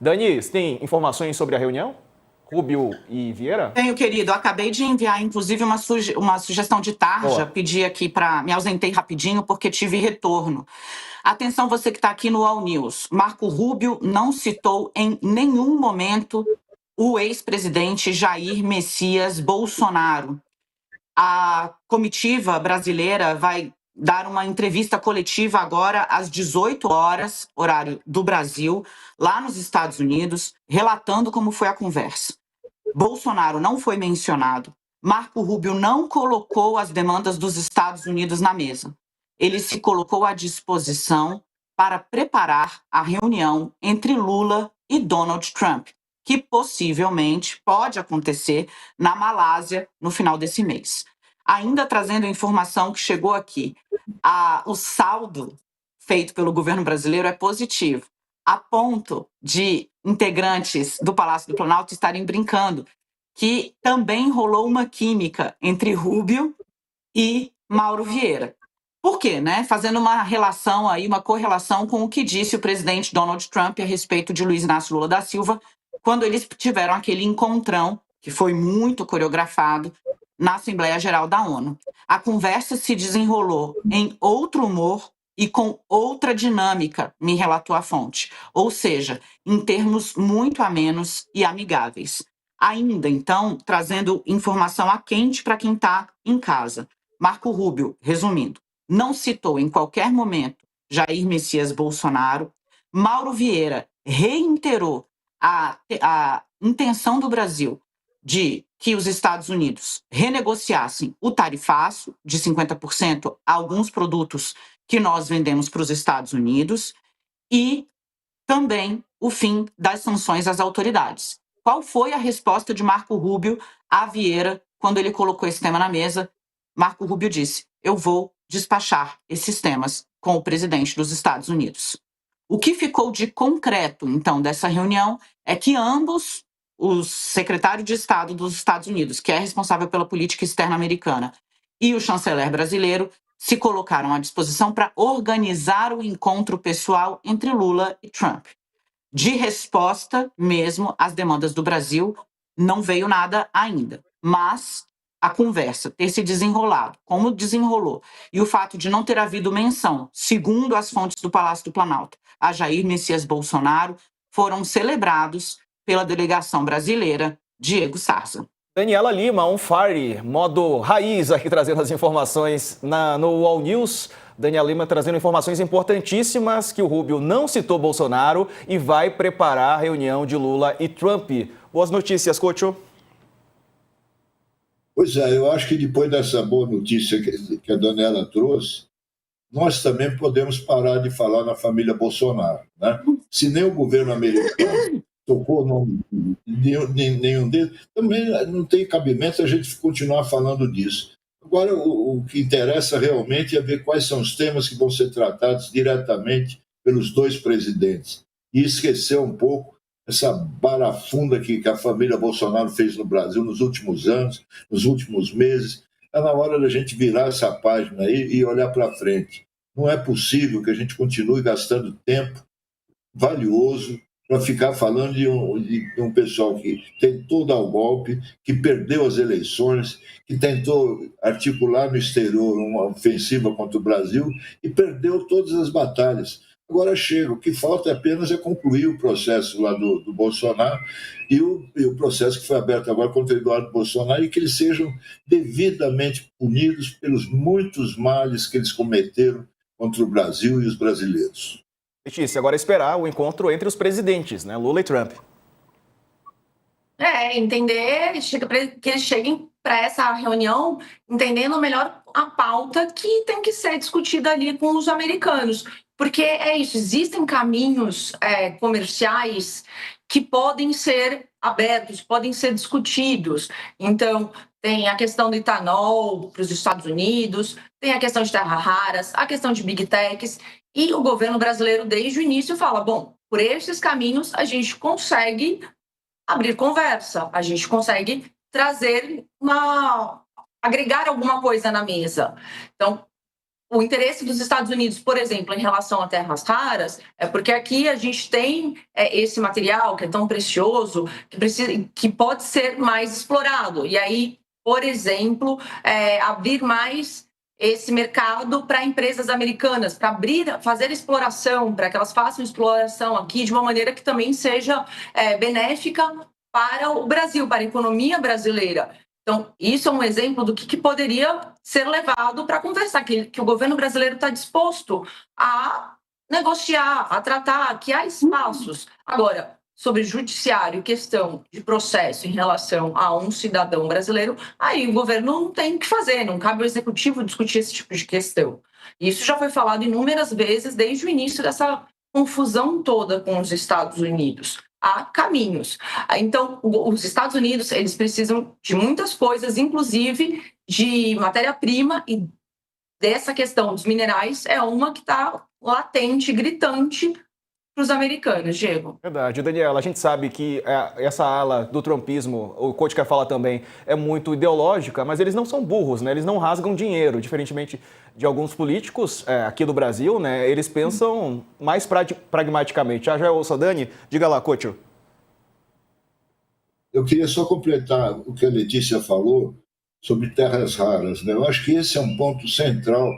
Dani, você tem informações sobre a reunião? Rubio e Vieira? Tenho, querido. Acabei de enviar, inclusive, uma sugestão de tarja. Boa. Pedi aqui para... Me ausentei rapidinho porque tive retorno. Atenção, você que está aqui no All News. Marco Rubio não citou em nenhum momento o ex-presidente Jair Messias Bolsonaro. A comitiva brasileira vai dar uma entrevista coletiva agora às 18 horas, horário do Brasil, lá nos Estados Unidos, relatando como foi a conversa. Bolsonaro não foi mencionado. Marco Rubio não colocou as demandas dos Estados Unidos na mesa. Ele se colocou à disposição para preparar a reunião entre Lula e Donald Trump, que possivelmente pode acontecer na Malásia no final desse mês. Ainda trazendo a informação que chegou aqui, o saldo feito pelo governo brasileiro é positivo, a ponto de integrantes do Palácio do Planalto estarem brincando que também rolou uma química entre Rubio e Mauro Vieira. Por quê, né? Fazendo uma relação aí, uma correlação com o que disse o presidente Donald Trump a respeito de Luiz Inácio Lula da Silva, quando eles tiveram aquele encontrão, que foi muito coreografado, na Assembleia Geral da ONU. A conversa se desenrolou em outro humor e com outra dinâmica, me relatou a fonte. Ou seja, em termos muito amenos e amigáveis. Ainda, então, trazendo informação a quente para quem está em casa. Marco Rubio, resumindo, não citou em qualquer momento Jair Messias Bolsonaro. Mauro Vieira reiterou a intenção do Brasil de que os Estados Unidos renegociassem o tarifaço de 50% a alguns produtos que nós vendemos para os Estados Unidos e também o fim das sanções às autoridades. Qual foi a resposta de Marco Rubio a Vieira quando ele colocou esse tema na mesa? Marco Rubio disse: eu vou despachar esses temas com o presidente dos Estados Unidos. O que ficou de concreto, então, dessa reunião é que ambos, o secretário de Estado dos Estados Unidos, que é responsável pela política externa americana, e o chanceler brasileiro, se colocaram à disposição para organizar o encontro pessoal entre Lula e Trump. De resposta mesmo às demandas do Brasil, não veio nada ainda. Mas a conversa ter se desenrolado, como desenrolou, e o fato de não ter havido menção, segundo as fontes do Palácio do Planalto, a Jair Messias Bolsonaro, foram celebrados pela delegação brasileira Diego Sarza. Daniela Lima, on fire, modo raiz aqui trazendo as informações no All News. Daniela Lima trazendo informações importantíssimas que o Rubio não citou Bolsonaro e vai preparar a reunião de Lula e Trump. Boas notícias, Cocho. Pois é, eu acho que depois dessa boa notícia que a Daniela trouxe, nós também podemos parar de falar na família Bolsonaro, né? Se nem o governo americano tocou nenhum deles, também não tem cabimento a gente continuar falando disso. Agora, o que interessa realmente é ver quais são os temas que vão ser tratados diretamente pelos dois presidentes. E esquecer um pouco essa barafunda que a família Bolsonaro fez no Brasil nos últimos anos, nos últimos meses. Está na hora da gente virar essa página aí e olhar para frente. Não é possível que a gente continue gastando tempo valioso para ficar falando de um pessoal que tentou dar o golpe, que perdeu as eleições, que tentou articular no exterior uma ofensiva contra o Brasil e perdeu todas as batalhas. Agora chega, o que falta apenas é concluir o processo lá do Bolsonaro e o processo que foi aberto agora contra o Eduardo Bolsonaro e que eles sejam devidamente punidos pelos muitos males que eles cometeram contra o Brasil e os brasileiros. Letícia, agora é esperar o encontro entre os presidentes, né? Lula e Trump. Entender que eles cheguem para essa reunião entendendo melhor a pauta que tem que ser discutida ali com os americanos. Porque é isso, existem caminhos comerciais que podem ser abertos, podem ser discutidos. Então, tem a questão do etanol para os Estados Unidos, tem a questão de terras raras, a questão de big techs, e o governo brasileiro, desde o início, fala, bom, por esses caminhos a gente consegue abrir conversa, a gente consegue trazer agregar alguma coisa na mesa. Então, o interesse dos Estados Unidos, por exemplo, em relação a terras raras, é porque aqui a gente tem esse material que é tão precioso, que pode ser mais explorado. E aí, por exemplo, abrir mais esse mercado para empresas americanas, para fazer exploração, para que elas façam exploração aqui de uma maneira que também seja benéfica para o Brasil, para a economia brasileira. Então, isso é um exemplo do que poderia ser levado para conversar, que o governo brasileiro está disposto a negociar, a tratar, que há espaços. Agora, sobre judiciário, questão de processo em relação a um cidadão brasileiro, aí o governo não tem o que fazer, não cabe ao executivo discutir esse tipo de questão. Isso já foi falado inúmeras vezes desde o início dessa confusão toda com os Estados Unidos. Há caminhos. Então, os Estados Unidos, eles precisam de muitas coisas, inclusive de matéria-prima, e dessa questão dos minerais é uma que está latente, gritante para os americanos, Diego. Verdade. Daniela, a gente sabe que essa ala do trumpismo, o Kotka fala também, é muito ideológica, mas eles não são burros, né? Eles não rasgam dinheiro, diferentemente de alguns políticos aqui do Brasil, né? Eles pensam mais pragmaticamente. Já ouço a Dani? Diga lá, Kotka. Eu queria só completar o que a Letícia falou sobre terras raras, né? Eu acho que esse é um ponto central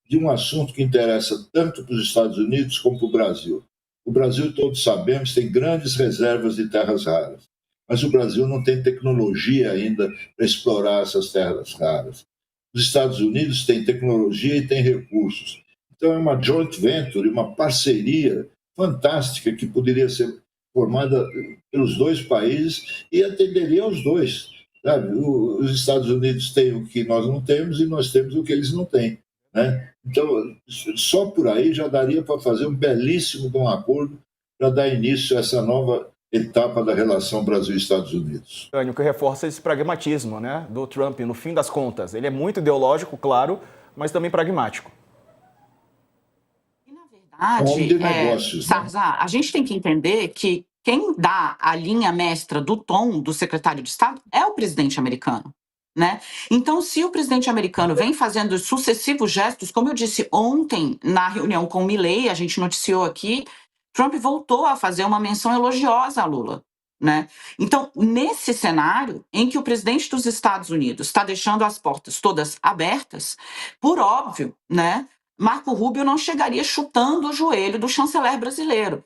de um assunto que interessa tanto para os Estados Unidos como para o Brasil. O Brasil, todos sabemos, tem grandes reservas de terras raras, mas o Brasil não tem tecnologia ainda para explorar essas terras raras. Os Estados Unidos têm tecnologia e têm recursos. Então é uma joint venture, uma parceria fantástica que poderia ser formada pelos dois países e atenderia aos dois. Sabe? Os Estados Unidos têm o que nós não temos e nós temos o que eles não têm. Né? Então, só por aí já daria para fazer um belíssimo acordo para dar início a essa nova etapa da relação Brasil-Estados Unidos. O que reforça esse pragmatismo, né, do Trump, no fim das contas. Ele é muito ideológico, claro, mas também pragmático. E, na verdade, Homem de negócios, né? Sarza, a gente tem que entender que quem dá a linha mestra do tom do secretário de Estado é o presidente americano. Né? Então, se o presidente americano vem fazendo sucessivos gestos, como eu disse ontem na reunião com o Milley, a gente noticiou aqui, Trump voltou a fazer uma menção elogiosa a Lula. Né? Então, nesse cenário em que o presidente dos Estados Unidos está deixando as portas todas abertas, por óbvio, né, Marco Rubio não chegaria chutando o joelho do chanceler brasileiro.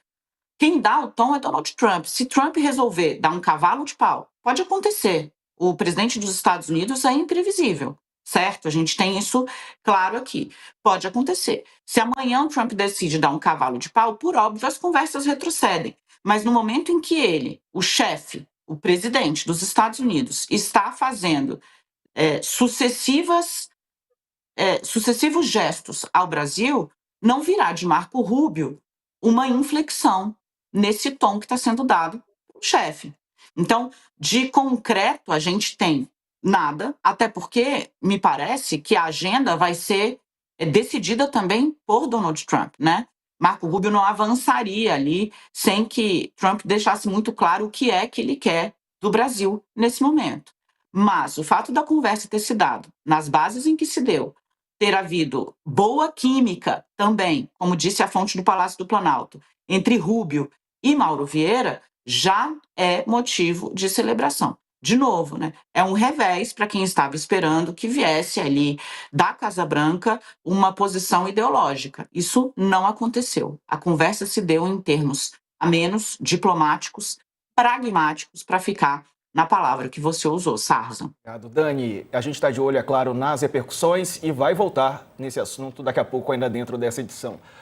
Quem dá o tom é Donald Trump. Se Trump resolver dar um cavalo de pau, pode acontecer. O presidente dos Estados Unidos é imprevisível, certo? A gente tem isso claro aqui. Pode acontecer. Se amanhã o Trump decide dar um cavalo de pau, por óbvio, as conversas retrocedem. Mas no momento em que ele, o chefe, o presidente dos Estados Unidos, está fazendo sucessivos gestos ao Brasil, não virá de Marco Rubio uma inflexão nesse tom que está sendo dado pelo chefe. Então, de concreto, a gente tem nada, até porque me parece que a agenda vai ser decidida também por Donald Trump, né? Marco Rubio não avançaria ali sem que Trump deixasse muito claro o que é que ele quer do Brasil nesse momento. Mas o fato da conversa ter se dado nas bases em que se deu, ter havido boa química também, como disse a fonte do Palácio do Planalto, entre Rubio e Mauro Vieira, já é motivo de celebração. De novo, né? É um revés para quem estava esperando que viesse ali da Casa Branca uma posição ideológica. Isso não aconteceu. A conversa se deu em termos amenos, diplomáticos, pragmáticos, para ficar na palavra que você usou, Sarza. Obrigado, Dani. A gente está de olho, é claro, nas repercussões e vai voltar nesse assunto daqui a pouco, ainda dentro dessa edição.